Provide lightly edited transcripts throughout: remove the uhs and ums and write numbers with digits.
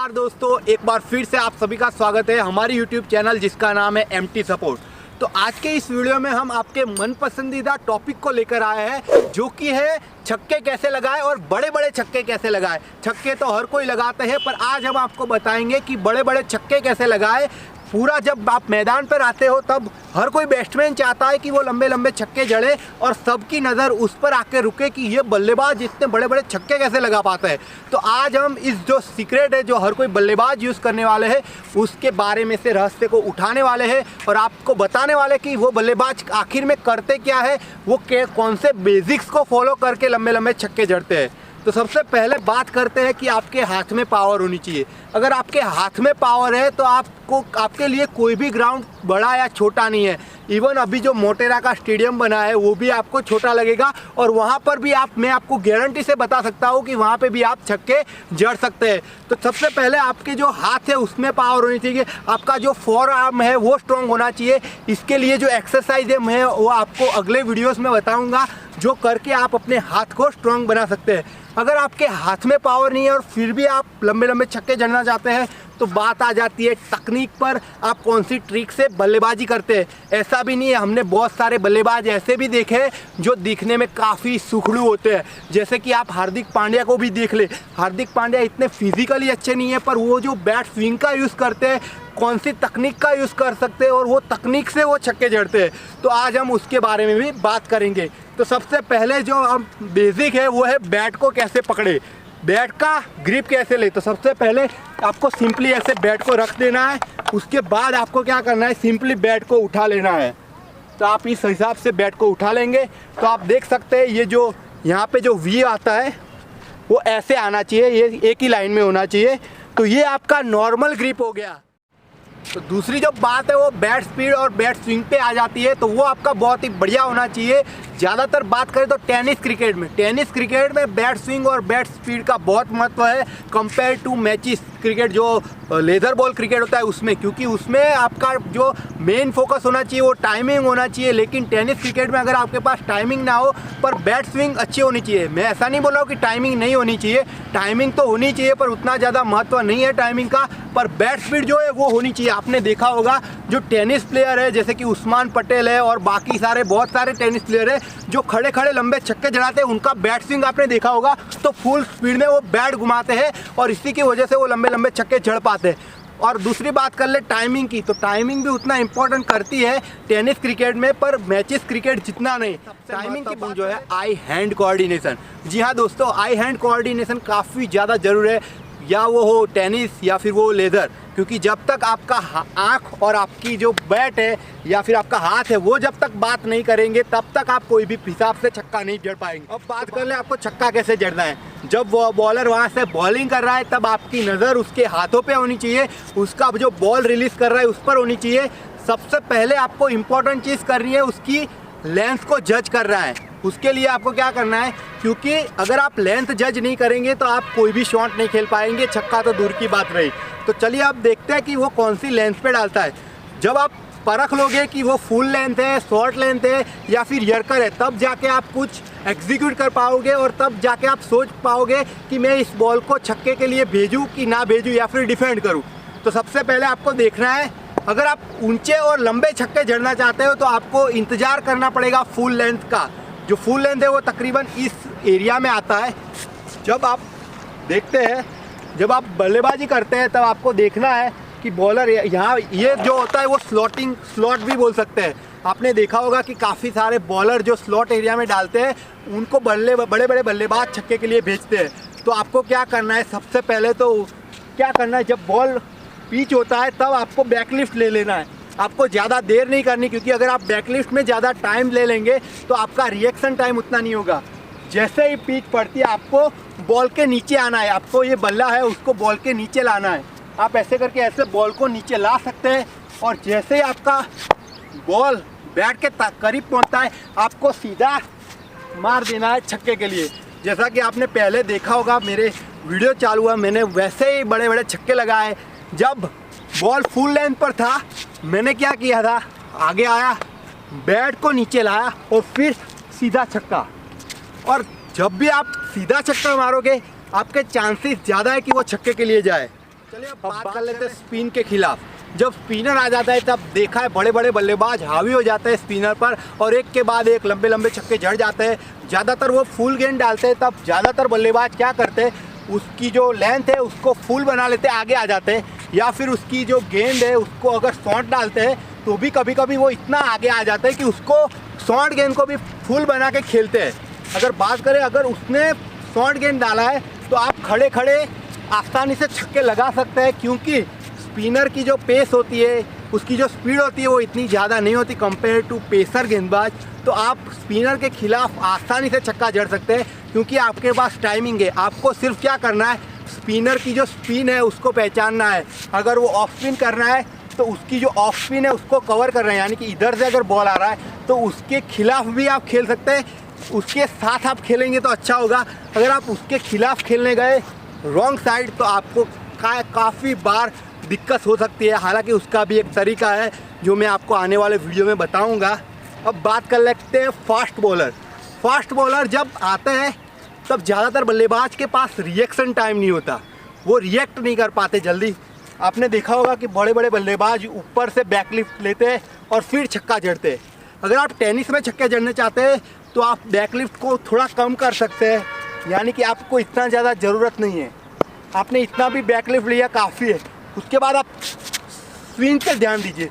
नमस्कार दोस्तों, एक बार फिर से आप सभी का स्वागत है हमारी यूट्यूब चैनल जिसका नाम है एमटी सपोर्ट। तो आज के इस वीडियो में हम आपके मन पसंदीदा टॉपिक को लेकर आए हैं जो कि है छक्के कैसे लगाएं और बड़े बड़े छक्के कैसे लगाएं। छक्के तो हर कोई लगाते हैं, पर आज हम आपको बताएंगे कि बड़े बड़े छक्के कैसे लगाएं। पूरा जब आप मैदान पर आते हो तब हर कोई बैट्समैन चाहता है कि वो लंबे लंबे छक्के जड़े और सबकी नज़र उस पर आके रुके कि ये बल्लेबाज इतने बड़े बड़े छक्के कैसे लगा पाता है। तो आज हम इस जो सीक्रेट है जो हर कोई बल्लेबाज यूज़ करने वाले हैं उसके बारे में से रहस्य को उठाने वाले हैं और आपको बताने वाले कि वो बल्लेबाज आखिर में करते क्या है, वो कौन से बेसिक्स को फॉलो करके लंबे लंबे छक्के जड़ते हैं। तो सबसे पहले बात करते हैं कि आपके हाथ में पावर होनी चाहिए। अगर आपके हाथ में पावर है तो आपके लिए कोई भी ग्राउंड बड़ा या छोटा नहीं है। इवन अभी जो मोटेरा का स्टेडियम बना है वो भी आपको छोटा लगेगा और वहाँ पर भी मैं आपको गारंटी से बता सकता हूँ कि वहाँ पे भी आप छक्के जड़ सकते हैं। तो सबसे पहले आपके जो हाथ है उसमें पावर होनी चाहिए। आपका जो फोर आर्म है वो स्ट्रॉन्ग होना चाहिए। इसके लिए जो एक्सरसाइज है मैं वो आपको अगले वीडियोज़ में बताऊँगा जो करके आप अपने हाथ को स्ट्रॉन्ग बना सकते हैं। अगर आपके हाथ में पावर नहीं है और फिर भी आप लंबे लंबे छक्के जड़ना चाहते हैं तो बात आ जाती है तकनीक पर, आप कौन सी ट्रिक से बल्लेबाजी करते हैं। ऐसा भी नहीं है, हमने बहुत सारे बल्लेबाज ऐसे भी देखे जो दिखने में काफ़ी सुखड़ू होते हैं। जैसे कि आप हार्दिक पांड्या को भी देख ले। हार्दिक पांड्या इतने फिजिकली अच्छे नहीं है, पर वो जो बैट स्विंग का यूज़ करते हैं, कौन सी तकनीक का यूज़ कर सकते हैं और वो तकनीक से वो छक्के जड़ते हैं। तो आज हम उसके बारे में भी बात करेंगे। तो सबसे पहले जो हम बेसिक है वो है बैट को कैसे पकड़े, बैट का ग्रिप कैसे ले। तो सबसे पहले आपको सिंपली ऐसे बैट को रख देना है। उसके बाद आपको क्या करना है, सिंपली बैट को उठा लेना है। तो आप इस हिसाब से बैट को उठा लेंगे तो आप देख सकते हैं ये जो यहाँ पे जो वी आता है वो ऐसे आना चाहिए, ये एक ही लाइन में होना चाहिए। तो ये आपका नॉर्मल ग्रिप हो गया। तो दूसरी जो बात है वो बैट स्पीड और बैट स्विंग पे आ जाती है। तो वो आपका बहुत ही बढ़िया होना चाहिए। ज़्यादातर बात करें तो टेनिस क्रिकेट में बैट स्विंग और बैट स्पीड का बहुत महत्व है कंपेयर टू मैचिस क्रिकेट, जो लेदर बॉल क्रिकेट होता है उसमें, क्योंकि उसमें आपका जो मेन फोकस होना चाहिए वो टाइमिंग होना चाहिए। लेकिन टेनिस क्रिकेट में अगर आपके पास टाइमिंग ना हो पर बैट स्विंग अच्छी होनी चाहिए। मैं ऐसा नहीं बोल रहा हूँ कि टाइमिंग नहीं होनी चाहिए, टाइमिंग तो होनी चाहिए पर उतना ज़्यादा महत्व नहीं है टाइमिंग का, पर बैट स्पीड जो है वो होनी चाहिए। आपने देखा होगा जो टेनिस प्लेयर है जैसे कि उस्मान पटेल है और बाकी सारे बहुत सारे टेनिस प्लेयर है जो खड़े खड़े लंबे छक्के जड़ाते हैं, उनका बैट स्विंग आपने देखा होगा तो फुल स्पीड में वो बैट घुमाते हैं और इसी की वजह से वो लंबे लंबे छक्के जड़ पाते हैं। और दूसरी बात कर ले टाइमिंग की, तो टाइमिंग भी उतना इंपॉर्टेंट करती है टेनिस क्रिकेट में, पर मैचेस क्रिकेट जितना नहीं। टाइमिंग की जो है आई हैंड कोऑर्डिनेशन। जी हाँ दोस्तों, आई हैंड कोऑर्डिनेशन काफ़ी ज़्यादा ज़रूरी है, या वो हो टेनिस या फिर वो लेदर, क्योंकि जब तक आपका आँख और आपकी जो बैट है या फिर आपका हाथ है वो जब तक बात नहीं करेंगे तब तक आप कोई भी हिसाब से छक्का नहीं जड़ पाएंगे। अब बात कर ले आपको छक्का कैसे जड़ना है। जब वो बॉलर वहाँ से बॉलिंग कर रहा है तब आपकी नज़र उसके हाथों पे होनी चाहिए, उसका जो बॉल रिलीज़ कर रहा है उस पर होनी चाहिए। सबसे पहले आपको इम्पोर्टेंट चीज़ करनी है उसकी लेंथ को जज कर रहा है। उसके लिए आपको क्या करना है, क्योंकि अगर आप लेंथ जज नहीं करेंगे तो आप कोई भी शॉट नहीं खेल पाएंगे, छक्का तो दूर की बात रही। तो चलिए आप देखते हैं कि वो कौन सी लेंथ पे डालता है। जब आप परख लोगे कि वो फुल लेंथ है, शॉर्ट लेंथ है या फिर यर्कर है, तब जाके आप कुछ एग्जीक्यूट कर पाओगे और तब जाके आप सोच पाओगे कि मैं इस बॉल को छक्के के लिए भेजूँ कि ना भेजूँ या फिर डिफेंड करूँ। तो सबसे पहले आपको देखना है, अगर आप ऊंचे और लंबे छक्के जड़ना चाहते हो तो आपको इंतज़ार करना पड़ेगा फुल लेंथ का। जो फुल लेंथ है वो तकरीबन इस एरिया में आता है। जब आप देखते हैं, जब आप बल्लेबाजी करते हैं तब आपको देखना है कि बॉलर यहाँ ये जो होता है वो स्लॉट भी बोल सकते हैं। आपने देखा होगा कि काफ़ी सारे बॉलर जो स्लॉट एरिया में डालते हैं उनको बड़े बड़े बल्लेबाज छक्के के लिए भेजते हैं। तो आपको क्या करना है, सबसे पहले तो क्या करना है, जब बॉल पिच होता है तब आपको बैकलिफ्ट ले लेना है। आपको ज़्यादा देर नहीं करनी, क्योंकि अगर आप बैकलिफ्ट में ज़्यादा टाइम ले लेंगे तो आपका रिएक्शन टाइम उतना नहीं होगा। जैसे ही पिच पड़ती है आपको बॉल के नीचे आना है, आपको ये बल्ला है उसको बॉल के नीचे लाना है। आप ऐसे करके ऐसे बॉल को नीचे ला सकते हैं और जैसे ही आपका बॉल बैट के करीब पहुंचता है आपको सीधा मार देना है छक्के के लिए। जैसा कि आपने पहले देखा होगा, मेरे वीडियो चालू हुआ मैंने वैसे ही बड़े बड़े छक्के लगाए। जब बॉल फुल लेंथ पर था मैंने क्या किया था, आगे आया, बैट को नीचे लाया और फिर सीधा छक्का। और जब भी आप सीधा छक्का मारोगे आपके चांसेस ज़्यादा है कि वो छक्के के लिए जाए। चलिए अब बात कर लेते हैं स्पिन के खिलाफ। जब स्पिनर आ जाता है तब देखा है बड़े बड़े बल्लेबाज हावी हो जाते हैं स्पिनर पर और एक के बाद एक लंबे लंबे छक्के जड़ जाते हैं। ज़्यादातर वो फुल गेंद डालते हैं, तब ज़्यादातर बल्लेबाज क्या करते हैं, उसकी जो लेंथ है उसको फुल बना लेते हैं, आगे आ जाते हैं, या फिर उसकी जो गेंद है उसको अगर शॉर्ट डालते हैं तो भी कभी कभी वो इतना आगे आ जाता है कि उसको शॉर्ट गेंद को भी फुल बना के खेलते हैं। अगर बात करें, अगर उसने शॉर्ट गेंद डाला है तो आप खड़े खड़े आसानी से छक्के लगा सकते हैं, क्योंकि स्पिनर की जो पेस होती है, उसकी जो स्पीड होती है वो इतनी ज़्यादा नहीं होती कंपेयर टू पेसर गेंदबाज। तो आप स्पिनर के खिलाफ आसानी से छक्का जड़ सकते हैं, क्योंकि आपके पास टाइमिंग है। आपको सिर्फ क्या करना है, स्पिनर की जो स्पिन है उसको पहचानना है। अगर वो ऑफ स्पिन करना है तो उसकी जो ऑफ स्पिन है उसको कवर करना है, यानी कि इधर से अगर बॉल आ रहा है तो उसके खिलाफ भी आप खेल सकते हैं, उसके साथ आप खेलेंगे तो अच्छा होगा। अगर आप उसके खिलाफ खेलने गए रॉन्ग साइड तो आपको काफ़ी बार दिक्कत हो सकती है। हालांकि उसका भी एक तरीका है जो मैं आपको आने वाले वीडियो में बताऊंगा। अब बात कर लेते हैं फास्ट बॉलर। फास्ट बॉलर जब आते हैं तब ज़्यादातर बल्लेबाज के पास रिएक्शन टाइम नहीं होता, वो रिएक्ट नहीं कर पाते जल्दी। आपने देखा होगा कि बड़े बड़े बल्लेबाज ऊपर से बैकलिफ्ट लेते हैं और फिर छक्का जड़ते हैं। अगर आप टेनिस में छक्के जड़ने चाहते हैं तो आप बैकलिफ्ट को थोड़ा कम कर सकते हैं, यानी कि आपको इतना ज़्यादा ज़रूरत नहीं है, आपने इतना भी बैकलिफ्ट लिया काफ़ी है। उसके बाद आप स्विंग पे ध्यान दीजिए,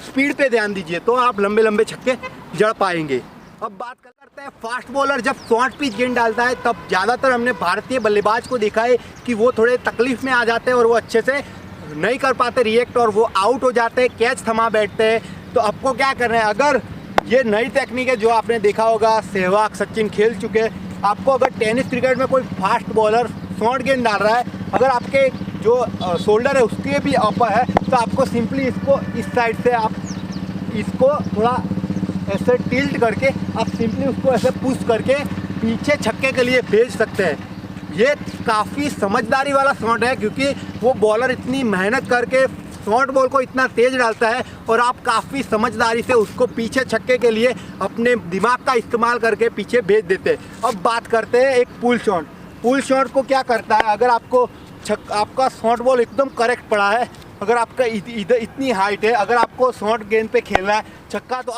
स्पीड पे ध्यान दीजिए, तो आप लंबे लंबे छक्के जड़ पाएंगे। अब बात करते हैं फास्ट बॉलर जब शॉर्ट पिच गेंद डालता है तब ज़्यादातर हमने भारतीय बल्लेबाज को देखा है कि वो थोड़े तकलीफ में आ जाते हैं और वो अच्छे से नहीं कर पाते रिएक्ट और वो आउट हो जाते हैं, कैच थमा बैठते हैं। तो आपको क्या करना है, अगर ये नई टेक्निक है जो आपने देखा होगा, सहवाग सचिन खेल चुके हैं। आपको अगर टेनिस क्रिकेट में कोई फास्ट बॉलर शॉर्ट गेंद डाल रहा है, अगर आपके जो शोल्डर है उसके भी अपर है तो आपको सिंपली इसको इस साइड से आप इसको थोड़ा ऐसे टिल्ट करके आप सिंपली उसको ऐसे पुश करके पीछे छक्के के लिए भेज सकते हैं। ये काफ़ी समझदारी वाला शॉट है, क्योंकि वो बॉलर इतनी मेहनत करके शॉर्ट बॉल को इतना तेज डालता है और आप काफ़ी समझदारी से उसको पीछे छक्के के लिए अपने दिमाग का इस्तेमाल करके पीछे भेज देते हैं। अब बात करते हैं एक पुल शॉट। पुल शॉट को क्या करता है, अगर आपको आपका शॉर्ट बॉल एकदम करेक्ट पड़ा है, अगर आपका इधर इतनी हाइट है, अगर आपको शॉर्ट गेंद पे खेलना है छक्का, तो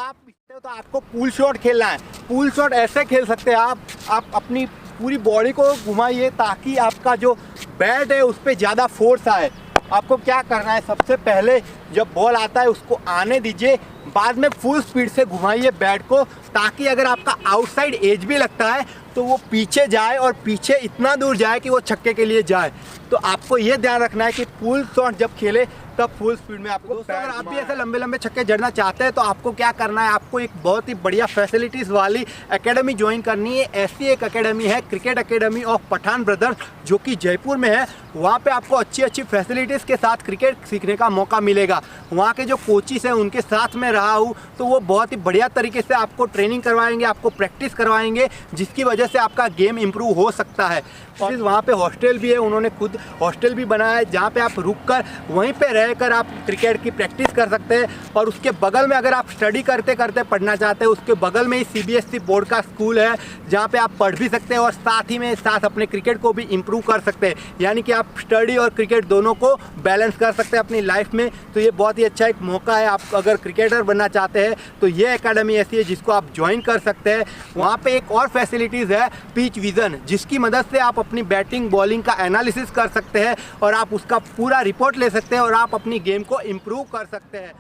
आपको पुल शॉट खेलना है। पुल शॉट ऐसे खेल सकते हैं आप अपनी पूरी बॉडी को घुमाइए ताकि आपका जो बैट है उस पर ज़्यादा फोर्स आए। आपको क्या करना है, सबसे पहले जब बॉल आता है उसको आने दीजिए, बाद में फुल स्पीड से घुमाइए बैट को, ताकि अगर आपका आउटसाइड एज भी लगता है तो वो पीछे जाए और पीछे इतना दूर जाए कि वो छक्के के लिए जाए। तो आपको ये ध्यान रखना है कि पुल शॉट जब खेले तब फुल स्पीड में आपको। दोस्तों अगर आप भी ऐसे लंबे लंबे छक्के जड़ना चाहते हैं तो आपको क्या करना है, आपको एक बहुत ही बढ़िया फैसिलिटीज़ वाली एकेडमी ज्वाइन करनी है। ऐसी एक एकेडमी है cricket academy of Pathan brothers, जो कि जयपुर में है। वहाँ पे आपको अच्छी अच्छी फैसिलिटीज़ के साथ क्रिकेट सीखने का मौका मिलेगा। वहाँ के जो कोचिस हैं उनके साथ में रहा हूँ, तो वो बहुत ही बढ़िया तरीके से आपको ट्रेनिंग करवाएंगे, आपको प्रैक्टिस करवाएंगे, जिसकी वजह से आपका गेम इम्प्रूव हो सकता है। और वहाँ पे हॉस्टल भी है, उन्होंने खुद हॉस्टल भी बनाया है जहाँ पे आप रुककर वहीं पे रहकर आप क्रिकेट की प्रैक्टिस कर सकते हैं। और उसके बगल में अगर आप स्टडी करते करते पढ़ना चाहते हैं, उसके बगल में ही CBSE बोर्ड का स्कूल है जहाँ पे आप पढ़ भी सकते हैं और साथ ही में साथ अपने क्रिकेट को भी इम्प्रूव कर सकते हैं, यानी कि आप स्टडी और क्रिकेट दोनों को बैलेंस कर सकते हैं अपनी लाइफ में। तो ये बहुत ही अच्छा एक मौका है, आप अगर क्रिकेटर बनना चाहते हैं तो ये एकेडमी ऐसी है जिसको आप ज्वाइन कर सकते हैं। वहाँ पे एक और फैसिलिटीज़ है पिच विजन, जिसकी मदद से आप अपनी बैटिंग बॉलिंग का एनालिसिस कर सकते हैं और आप उसका पूरा रिपोर्ट ले सकते हैं और आप अपनी गेम को इम्प्रूव कर सकते हैं।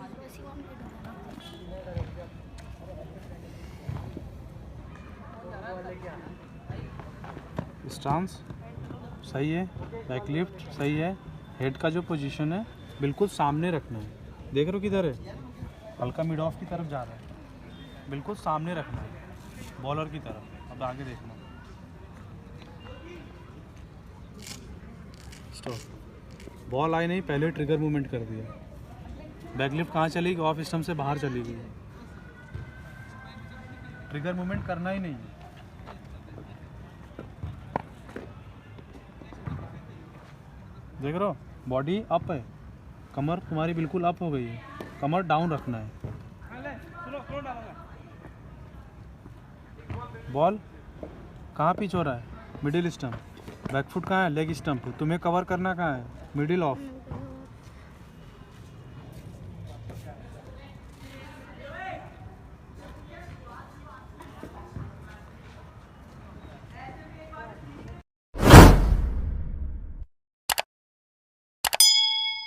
स्टांस सही है, बैकलिफ्ट सही है, हेड का जो पोजीशन है बिल्कुल सामने रखना है। देख रहे हो किधर है, हल्का मिड ऑफ की तरफ जा रहा है, बिल्कुल सामने रखना है बॉलर की तरफ। अब आगे देखना, स्टॉप। बॉल आई नहीं, पहले ट्रिगर मूवमेंट कर दिया। बैकलिफ्ट कहाँ चली गई, ऑफ स्टंप से बाहर चली गई। ट्रिगर मूवमेंट करना ही नहीं है। देख रहे हो, बॉडी अप है, कमर तुम्हारी बिल्कुल अप हो गई है, कमर डाउन रखना है। बॉल कहाँ पिच हो रहा है, मिडिल स्टंप। बैकफुट कहाँ है, लेग स्टंप। तुम्हें कवर करना कहाँ है, मिडिल ऑफ,